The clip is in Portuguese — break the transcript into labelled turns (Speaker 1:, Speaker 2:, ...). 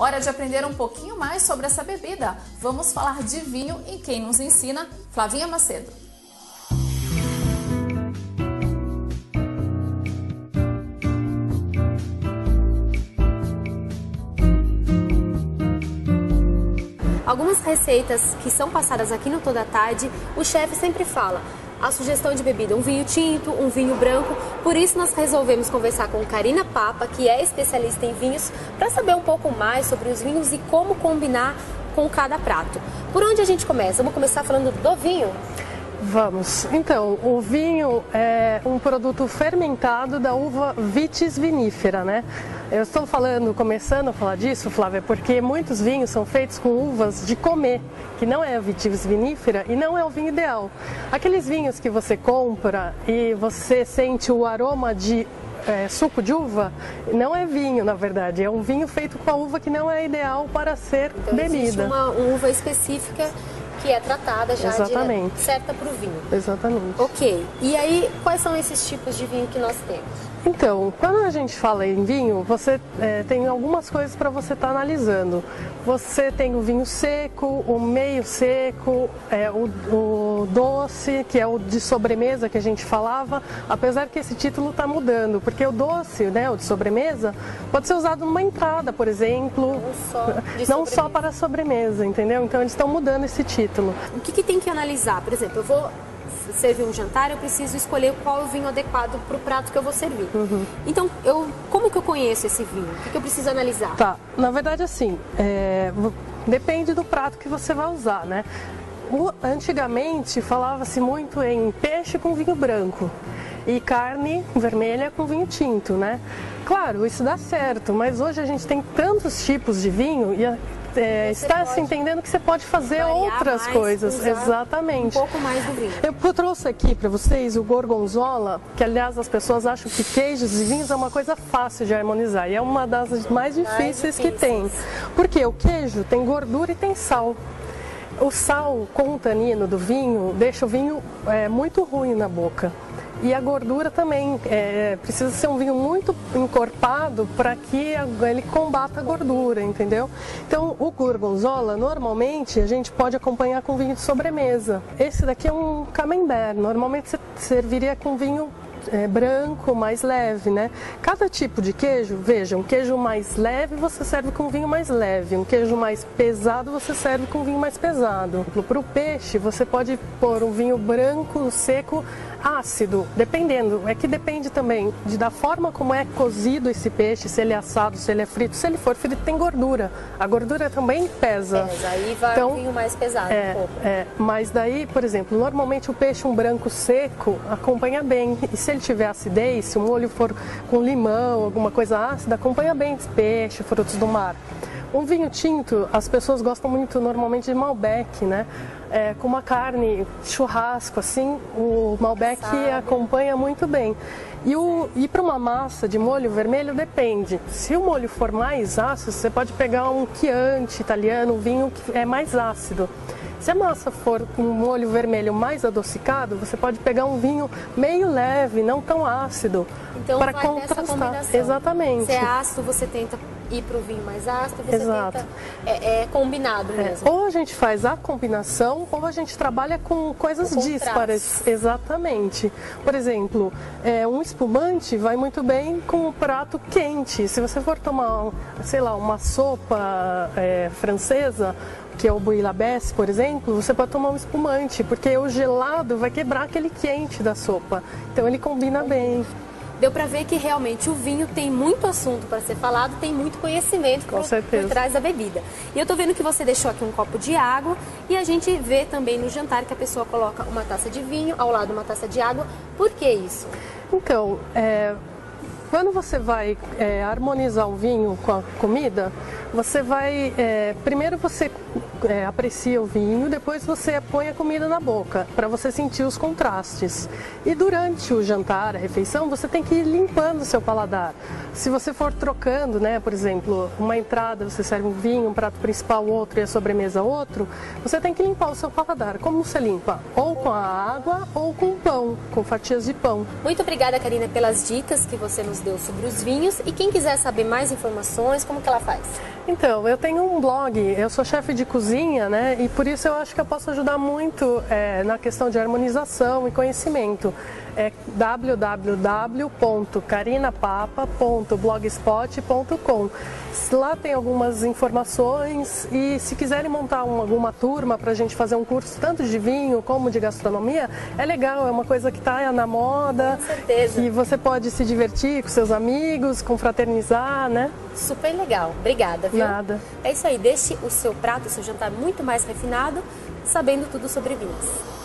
Speaker 1: Hora de aprender um pouquinho mais sobre essa bebida. Vamos falar de vinho e quem nos ensina? Flavinha Macedo.
Speaker 2: Algumas receitas que são passadas aqui no Toda Tarde, o chefe sempre fala a sugestão de bebida, um vinho tinto, um vinho branco. Por isso nós resolvemos conversar com Karina Papa, que é especialista em vinhos, para saber um pouco mais sobre os vinhos e como combinar com cada prato. Por onde a gente começa? Vamos começar falando do vinho?
Speaker 3: Vamos. Então, o vinho é um produto fermentado da uva Vitis vinifera, né? Eu estou começando a falar disso, Flávia, porque muitos vinhos são feitos com uvas de comer, que não é a Vitis vinifera e não é o vinho ideal. Aqueles vinhos que você compra e você sente o aroma de suco de uva, não é vinho, na verdade, é um vinho feito com a uva que não é ideal para ser bebida.
Speaker 2: Existe uma uva específica que é tratada já certa para o vinho.
Speaker 3: Exatamente.
Speaker 2: Ok. E aí, quais são esses tipos de vinho que nós temos?
Speaker 3: Então, quando a gente fala em vinho, você tem algumas coisas para você estar analisando. Você tem o vinho seco, o meio seco, o doce, que é o de sobremesa que a gente falava, apesar que esse título está mudando, porque o doce, né, o de sobremesa, pode ser usado numa entrada, por exemplo, não só para a sobremesa, entendeu? Então eles estão mudando esse título.
Speaker 2: O que tem que analisar? Por exemplo, eu vou servir um jantar, eu preciso escolher qual é o vinho adequado para o prato que eu vou servir. Então, como que eu conheço esse vinho? O que eu preciso analisar?
Speaker 3: Tá, na verdade assim, depende do prato que você vai usar, né? Antigamente falava-se muito em peixe com vinho branco e carne vermelha com vinho tinto, né? Claro, isso dá certo, mas hoje a gente tem tantos tipos de vinho e está se entendendo que você pode fazer outras coisas. Exatamente.
Speaker 2: Um pouco mais do vinho.
Speaker 3: Eu trouxe aqui para vocês o gorgonzola, que aliás as pessoas acham que queijos e vinhos é uma coisa fácil de harmonizar e é uma das mais difíceis que tem. Porque o queijo tem gordura e tem sal. O sal com o tanino do vinho deixa o vinho muito ruim na boca. E a gordura também, precisa ser um vinho muito encorpado para que ele combata a gordura, entendeu? Então, o gorgonzola, normalmente, a gente pode acompanhar com vinho de sobremesa. Esse daqui é um camembert, normalmente você serviria com vinho branco, mais leve, né? Cada tipo de queijo, veja, um queijo mais leve você serve com vinho mais leve, um queijo mais pesado você serve com vinho mais pesado. Para o peixe, você pode pôr um vinho branco, seco, ácido, dependendo, que depende também da forma como é cozido esse peixe, se ele é assado, se ele é frito. Se ele for frito, tem gordura. A gordura também pesa.
Speaker 2: Aí vai um vinho mais pesado um pouco.
Speaker 3: Mas daí, por exemplo, normalmente o peixe, um branco seco, acompanha bem. E se ele tiver acidez, se o molho for com limão, alguma coisa ácida, acompanha bem esse peixe, frutos do mar. Um vinho tinto, as pessoas gostam muito normalmente de Malbec, né? Com uma carne, churrasco, assim, o Malbec acompanha muito bem. E para uma massa de molho vermelho, depende. Se o molho for mais ácido, você pode pegar um Chianti italiano, um vinho que é mais ácido. Se a massa for com um molho vermelho mais adocicado, você pode pegar um vinho meio leve, não tão ácido,
Speaker 2: então,
Speaker 3: para contrastar. Exatamente.
Speaker 2: Se é ácido, você tenta ir para o vinho mais ácido, você tenta... É combinado mesmo.
Speaker 3: Ou a gente faz a combinação, ou a gente trabalha com coisas díspares. Exatamente. Por exemplo, um espumante vai muito bem com um prato quente. Se você for tomar, sei lá, uma sopa francesa, que é o bouillabaisse, por exemplo, você pode tomar um espumante, porque o gelado vai quebrar aquele quente da sopa. Então ele combina bem.
Speaker 2: Deu para ver que realmente o vinho tem muito assunto para ser falado, tem muito conhecimento por trás da bebida. E eu tô vendo que você deixou aqui um copo de água e a gente vê também no jantar que a pessoa coloca uma taça de vinho, ao lado uma taça de água. Por que isso?
Speaker 3: Então, quando você vai harmonizar o vinho com a comida, você vai... primeiro você aprecia o vinho, depois você põe a comida na boca, para você sentir os contrastes. E durante o jantar, a refeição, você tem que ir limpando o seu paladar. Se você for trocando, né, por exemplo, uma entrada, você serve um vinho, um prato principal outro e a sobremesa outro, você tem que limpar o seu paladar. Como você limpa? Ou com a água ou com pão, com fatias de pão.
Speaker 2: Muito obrigada, Karina, pelas dicas que você nos deu sobre os vinhos. E quem quiser saber mais informações, como que ela faz?
Speaker 3: Então, eu tenho um blog, eu sou chefe de cozinha, né? E por isso eu acho que eu posso ajudar muito na questão de harmonização e conhecimento. É www.carinapapa.blogspot.com. Lá tem algumas informações e se quiserem montar alguma turma para a gente fazer um curso tanto de vinho como de gastronomia, é legal, é uma coisa que está na moda.
Speaker 2: Com certeza.
Speaker 3: E você pode se divertir com seus amigos, confraternizar, né?
Speaker 2: Super legal. Obrigada, viu?
Speaker 3: Nada.
Speaker 2: É isso aí, deixe o seu prato, o seu jantar muito mais refinado, sabendo tudo sobre vinhos.